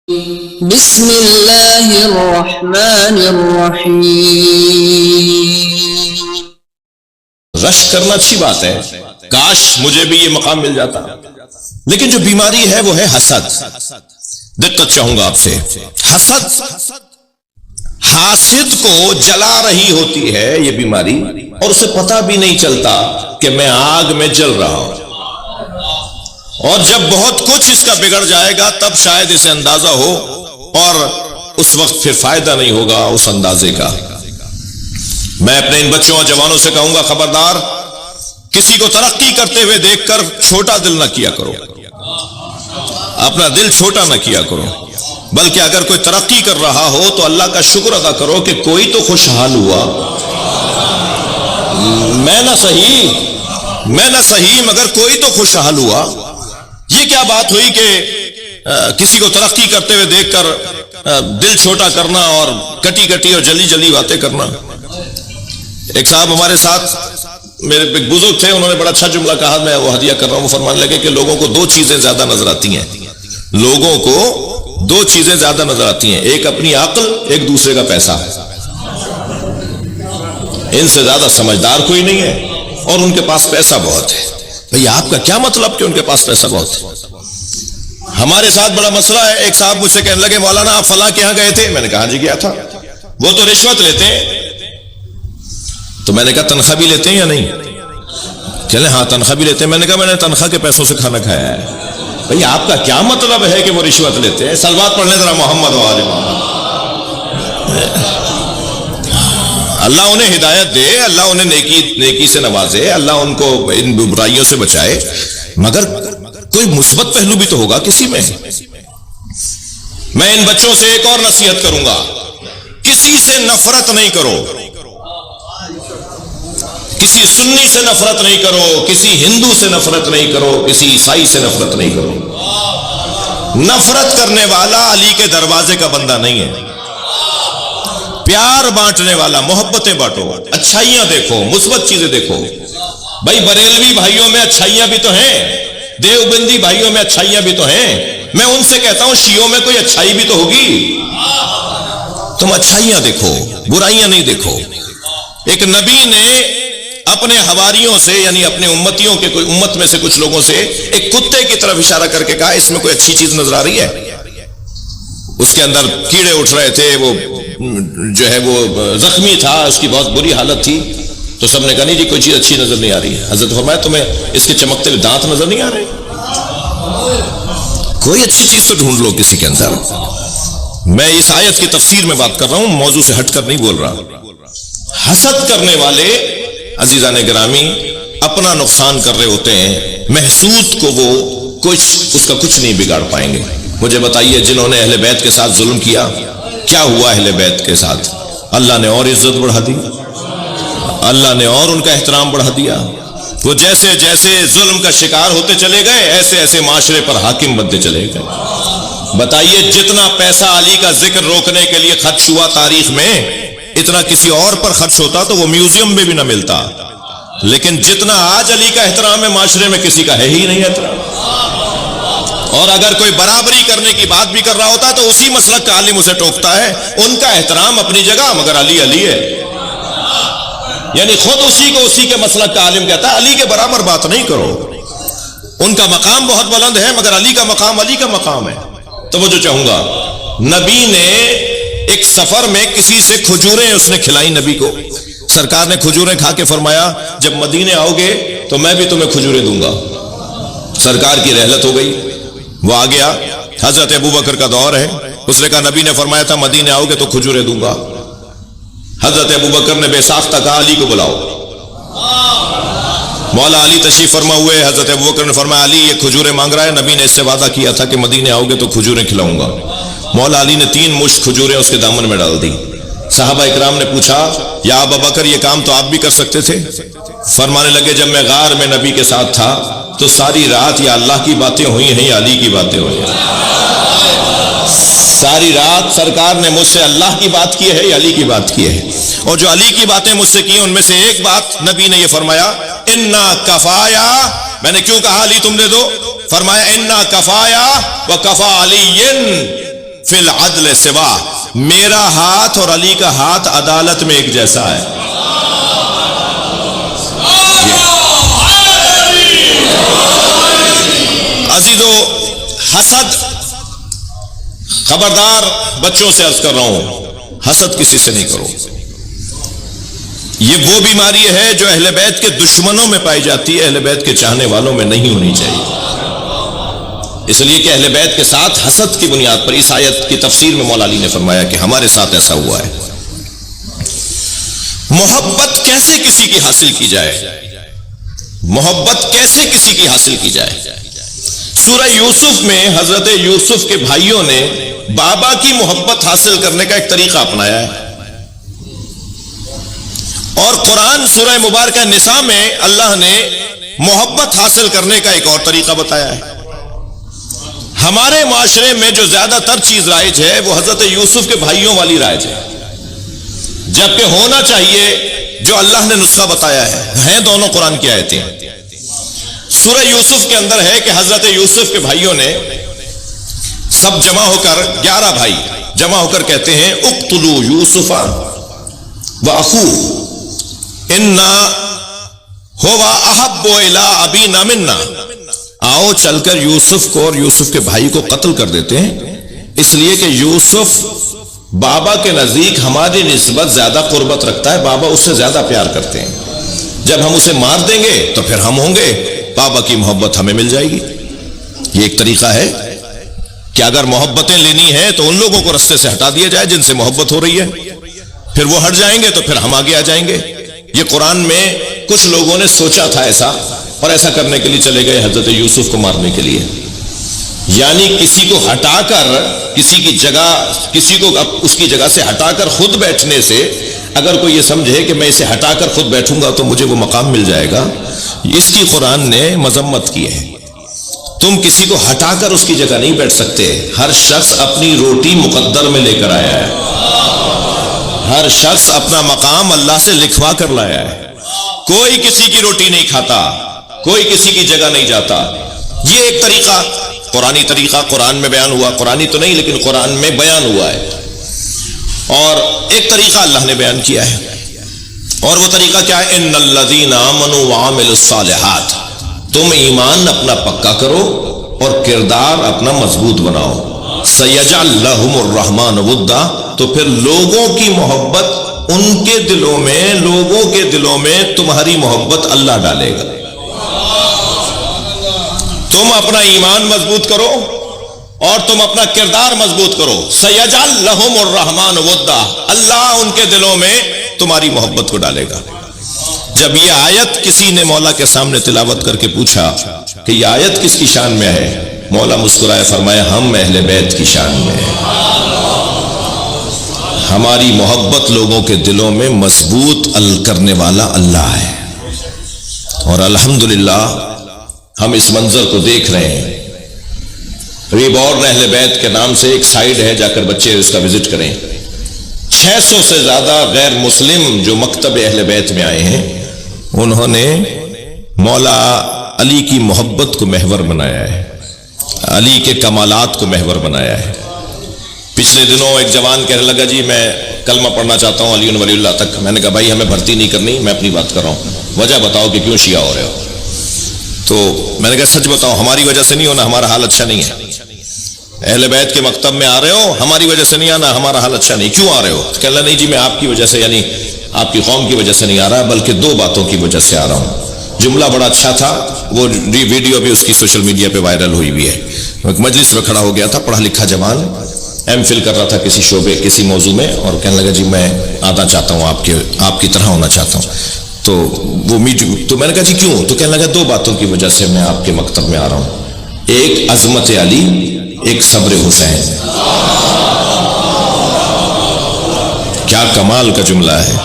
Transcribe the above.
بسم اللہ الرحمن الرحیم۔ رشک کرنا اچھی بات ہے، کاش مجھے بھی یہ مقام مل جاتا، لیکن جو بیماری ہے وہ ہے حسد۔ دقت چاہوں گا آپ سے، حسد حاسد کو جلا رہی ہوتی ہے یہ بیماری، اور اسے پتہ بھی نہیں چلتا کہ میں آگ میں جل رہا ہوں، اور جب بہت کچھ اس کا بگڑ جائے گا تب شاید اسے اندازہ ہو، اور اس وقت پھر فائدہ نہیں ہوگا اس اندازے کا۔ میں اپنے ان بچوں اور جوانوں سے کہوں گا، خبردار کسی کو ترقی کرتے ہوئے دیکھ کر چھوٹا دل نہ کیا کرو، اپنا دل چھوٹا نہ کیا کرو، بلکہ اگر کوئی ترقی کر رہا ہو تو اللہ کا شکر ادا کرو کہ کوئی تو خوشحال ہوا۔ میں نہ صحیح مگر کوئی تو خوشحال ہوا۔ یہ کیا بات ہوئی کہ کسی کو ترقی کرتے ہوئے دیکھ کر دل چھوٹا کرنا اور کٹی کٹی اور جلی جلی باتیں کرنا۔ ایک صاحب ہمارے ساتھ، میرے ایک بزرگ تھے، انہوں نے بڑا اچھا جملہ کہا، میں وہ ہدیہ کر رہا ہوں۔ وہ فرمانے لگے کہ لوگوں کو دو چیزیں زیادہ نظر آتی ہیں، لوگوں کو دو چیزیں زیادہ نظر آتی ہیں، ایک اپنی عقل، ایک دوسرے کا پیسہ۔ ان سے زیادہ سمجھدار کوئی نہیں ہے، اور ان کے پاس پیسہ بہت ہے۔ بھئی آپ کا کیا مطلب کہ ان کے پاس پیسہ بہت ہے؟ ہمارے ساتھ بڑا مسئلہ ہے۔ ایک صاحب مجھ سے کہنے لگے، مولانا آپ فلاں کے یہاں گئے تھے؟ میں نے کہا جی گیا تھا۔ وہ تو رشوت لیتے ہیں۔ تو میں نے کہا تنخواہ بھی لیتے ہیں یا نہیں؟ چلے ہاں تنخواہ بھی لیتے ہیں۔ میں نے کہا میں نے تنخواہ کے پیسوں سے کھانا کھایا ہے۔ بھئی آپ کا کیا مطلب ہے کہ وہ رشوت لیتے ہیں؟ صلوات پڑھنے ذرا محمد و آل محمد۔ اللہ انہیں ہدایت دے، اللہ انہیں نیکی سے نوازے، اللہ ان کو ان برائیوں سے بچائے، مگر کوئی مثبت پہلو بھی تو ہوگا کسی میں۔ میں ان بچوں سے ایک اور نصیحت کروں گا، کسی سے نفرت نہیں کرو، کسی سنی سے نفرت نہیں کرو، کسی ہندو سے نفرت نہیں کرو، کسی عیسائی سے نفرت نہیں کرو۔ نفرت کرنے والا علی کے دروازے کا بندہ نہیں ہے۔ پیار بانٹنے والا، محبتیں بانٹو، اچھائیاں دیکھو، مثبت چیزیں دیکھو۔ بھائی بریلوی بھائیوں میں اچھائیاں بھی تو ہیں، دیوبندی بھائیوں میں اچھائیاں بھی تو ہیں۔ میں ان سے کہتا ہوں شیعوں میں کوئی اچھائی بھی تو ہوگی۔ تم اچھائیاں دیکھو، برائیاں نہیں دیکھو۔ ایک نبی نے اپنے حواریوں سے، یعنی اپنے امتیوں کے، کوئی امت میں سے کچھ لوگوں سے، ایک کتے کی طرف اشارہ کر کے کہا اس میں کوئی اچھی چیز نظر آ رہی ہے؟ اس کے اندر کیڑے اٹھ رہے تھے، وہ جو ہے وہ زخمی تھا، اس کی بہت بری حالت تھی۔ تو سب نے کہا نہیں جی کوئی چیز اچھی نظر نہیں آ رہی ہے۔ حضرت فرمایا تمہیں اس کے چمکتے ہوئے دانت نظر نہیں آ رہے؟ کوئی اچھی چیز تو ڈھونڈ لو کسی کے اندر۔ میں اس آیت کی تفسیر میں بات کر رہا ہوں، موضوع سے ہٹ کر نہیں بول رہا۔ حسد کرنے والے عزیزان گرامی اپنا نقصان کر رہے ہوتے ہیں، محسود کو وہ اس کا کچھ نہیں بگاڑ پائیں گے۔ مجھے بتائیے جنہوں نے اہل بیت کے ساتھ ظلم کیا، کیا ہوا اہل بیت کے ساتھ؟ اللہ نے اور عزت بڑھا دی، اللہ نے اور ان کا احترام بڑھا دیا۔ وہ جیسے جیسے ظلم کا شکار ہوتے چلے گئے، ایسے ایسے معاشرے پر حاکم بنتے چلے گئے۔ بتائیے جتنا پیسہ علی کا ذکر روکنے کے لیے خرچ ہوا تاریخ میں، اتنا کسی اور پر خرچ ہوتا تو وہ میوزیم میں بھی نہ ملتا۔ لیکن جتنا آج علی کا احترام ہے معاشرے میں، کسی کا ہے ہی نہیں احترام۔ اور اگر کوئی برابری کرنے کی بات بھی کر رہا ہوتا تو اسی مسلک کا عالم اسے ٹوکتا ہے۔ ان کا احترام اپنی جگہ، مگر علی علی ہے، یعنی خود اسی کو اسی کے مسلک کا عالم کہتا ہے۔ علی کے برابر بات نہیں کرو، ان کا مقام بہت بلند ہے، مگر علی کا مقام علی کا مقام ہے۔ توجہ چاہوں گا، نبی نے ایک سفر میں کسی سے کھجوریں اس نے کھلائی نبی کو۔ سرکار نے کھجوریں کھا کے فرمایا جب مدینے آؤ گے تو میں بھی تمہیں کھجوریں دوں گا۔ سرکار کی رحلت ہو گئی، وہ آ گیا، حضرت ابوبکر کا دور ہے۔ اس نے کہا نبی نے فرمایا تھا مدینے آؤ گے تو کھجوریں دوں گا۔ حضرت ابوبکر نے بے ساختہ کہا علی کو بلاؤ۔ مولا علی تشریف فرما ہوئے، حضرت ابوبکر نے فرمایا علی یہ کھجوریں مانگ رہا ہے، نبی نے اس سے وعدہ کیا تھا کہ مدینے آؤ گے تو کھجوریں کھلاؤں گا۔ مولا علی نے 3 مشت کھجوریں اس کے دامن میں ڈال دی۔ صحابہ اکرام نے پوچھا یا ابوبکر یہ کام تو آپ بھی کر سکتے تھے؟ فرمانے لگے جب میں غار میں نبی کے ساتھ تھا تو ساری رات یا اللہ کی باتیں ہوئی ہیں یا علی کی باتیں ہوئی ہیں۔ ساری رات سرکار نے مجھ سے اللہ کی بات کی ہے یا علی کی بات کی ہے، اور جو علی کی باتیں مجھ سے کی ان میں سے ایک بات نبی نے یہ فرمایا انا کفایا۔ میں نے کیوں کہا علی تم دے دو؟ فرمایا انا کفایا و کفا علی، فی العدل سوا، میرا ہاتھ اور علی کا ہاتھ عدالت میں ایک جیسا ہے. عزیزو، حسد، خبردار بچوں سے عرض کر رہا ہوں، حسد کسی سے نہیں کرو. یہ وہ بیماری ہے جو اہل بیت کے دشمنوں میں پائی جاتی ہے، اہل بیت کے چاہنے والوں میں نہیں ہونی چاہیے. اس لیے کہ اہل بیت کے ساتھ حسد کی بنیاد پر اس آیت کی تفسیر میں مولا علی نے فرمایا کہ ہمارے ساتھ ایسا ہوا ہے. محبت کیسے کسی کی حاصل کی جائے؟ محبت کیسے کسی کی حاصل کی جائے؟ سورہ یوسف میں حضرت یوسف کے بھائیوں نے بابا کی محبت حاصل کرنے کا ایک طریقہ اپنایا ہے، اور قرآن سورہ مبارکہ نساء میں اللہ نے محبت حاصل کرنے کا ایک اور طریقہ بتایا ہے. ہمارے معاشرے میں جو زیادہ تر چیز رائج ہے وہ حضرت یوسف کے بھائیوں والی رائج ہے، جبکہ ہونا چاہیے جو اللہ نے نسخہ بتایا ہے. ہیں دونوں قرآن کی آیتیں. سورہ یوسف کے اندر ہے کہ حضرت یوسف کے بھائیوں نے سب جمع ہو کر، 11 بھائی جمع ہو کر کہتے ہیں اقتلوا یوسف واخوہ انا هو احب الی ابینا منا. آؤ چل کر یوسف کو اور یوسف کے بھائی کو قتل کر دیتے ہیں، اس لیے کہ یوسف بابا کے نزدیک ہماری نسبت زیادہ قربت رکھتا ہے، بابا اس سے زیادہ پیار کرتے ہیں. جب ہم اسے مار دیں گے تو پھر ہم ہوں گے، بابا کی محبت ہمیں مل جائے گی. یہ ایک طریقہ ہے کہ اگر محبتیں لینی ہے تو ان لوگوں کو رستے سے ہٹا دیا جائے جن سے محبت ہو رہی ہے، پھر وہ ہٹ جائیں گے تو پھر ہم آگے آ جائیں گے. یہ قرآن میں کچھ لوگوں نے سوچا تھا ایسا، اور ایسا کرنے کے لیے چلے گئے حضرت یوسف کو مارنے کے لیے. یعنی کسی کو ہٹا کر، کسی کی جگہ، کسی کو اس کی جگہ سے ہٹا کر خود بیٹھنے سے اگر کوئی یہ سمجھے کہ میں اسے ہٹا کر خود بیٹھوں گا تو مجھے وہ مقام مل جائے گا، اس کی قرآن نے مذمت کی ہے. تم کسی کو ہٹا کر اس کی جگہ نہیں بیٹھ سکتے. ہر شخص اپنی روٹی مقدر میں لے کر آیا ہے، ہر شخص اپنا مقام اللہ سے لکھوا کر لایا ہے. کوئی کسی کی روٹی نہیں کھاتا، کوئی کسی کی جگہ نہیں جاتا. یہ ایک طریقہ، قرآنی طریقہ قرآن میں بیان ہوا، قرآنی تو نہیں لیکن قرآن میں بیان ہوا ہے. اور ایک طریقہ اللہ نے بیان کیا ہے، اور وہ طریقہ کیا ہے؟ ان الذین آمنوا وعملوا الصالحات. تم ایمان اپنا پکا کرو اور کردار اپنا مضبوط بناؤ. سیجعل لہم الرحمن ودا. تو پھر لوگوں کی محبت ان کے دلوں میں، لوگوں کے دلوں میں تمہاری محبت اللہ ڈالے گا. تم اپنا ایمان مضبوط کرو اور تم اپنا کردار مضبوط کرو. سیجعل لہم الرحمن ودا. اللہ ان کے دلوں میں تمہاری محبت کو ڈالے گا. جب یہ آیت کسی نے مولا کے سامنے تلاوت کر کے پوچھا کہ یہ آیت کس کی شان میں ہے، مولا مسکرائے فرمایا ہم اہل بیت کی شان میں ہے. ہماری محبت لوگوں کے دلوں میں مضبوط کرنے والا اللہ ہے. اور الحمدللہ ہم اس منظر کو دیکھ رہے ہیں. ریبورن اہل بیت کے نام سے ایک سائٹ ہے، جا کر بچے اس کا وزٹ کریں. 600 سے زیادہ غیر مسلم جو مکتب اہل بیت میں آئے ہیں، انہوں نے مولا علی کی محبت کو محور بنایا ہے، علی کے کمالات کو محور بنایا ہے. پچھلے دنوں ایک جوان کہنے لگا جی میں کلمہ پڑھنا چاہتا ہوں علی ولی اللہ تک. میں نے کہا بھائی ہمیں بھرتی نہیں کرنی، میں اپنی بات کر رہا ہوں، وجہ بتاؤ کہ کیوں شیعہ ہو رہے ہو. تو میں نے کہا سچ بتاؤ، ہماری وجہ سے نہیں ہونا، ہمارا حال اچھا نہیں ہے. اہل بیت کے مکتب میں آ رہے ہو، ہماری وجہ سے نہیں آنا، ہمارا حال اچھا نہیں. کیوں آ رہے ہو؟ کہ اللہ نہیں جی میں آپ کی وجہ سے، یعنی آپ کی قوم کی وجہ سے نہیں آ رہا، بلکہ 2 باتوں کی وجہ سے آ رہا ہوں. جملہ بڑا اچھا تھا، وہ ویڈیو بھی اس کی سوشل میڈیا پہ وائرل ہوئی ہوئی ہے. ایک مجلس میں کھڑا ہو گیا تھا، پڑھا لکھا جوان، ایم فل کر رہا تھا کسی شعبے، کسی موضوع میں، اور کہنے لگا جی میں آنا چاہتا ہوں، آپ کی طرح ہونا چاہتا ہوں. تو وہ تو میں نے کہا جی کیوں؟ تو کہنے لگا 2 باتوں کی وجہ سے میں آپ کے مکتب میں آ رہا ہوں، ایک عظمت علی، ایک صبر حسین. کیا کمال کا جملہ ہے.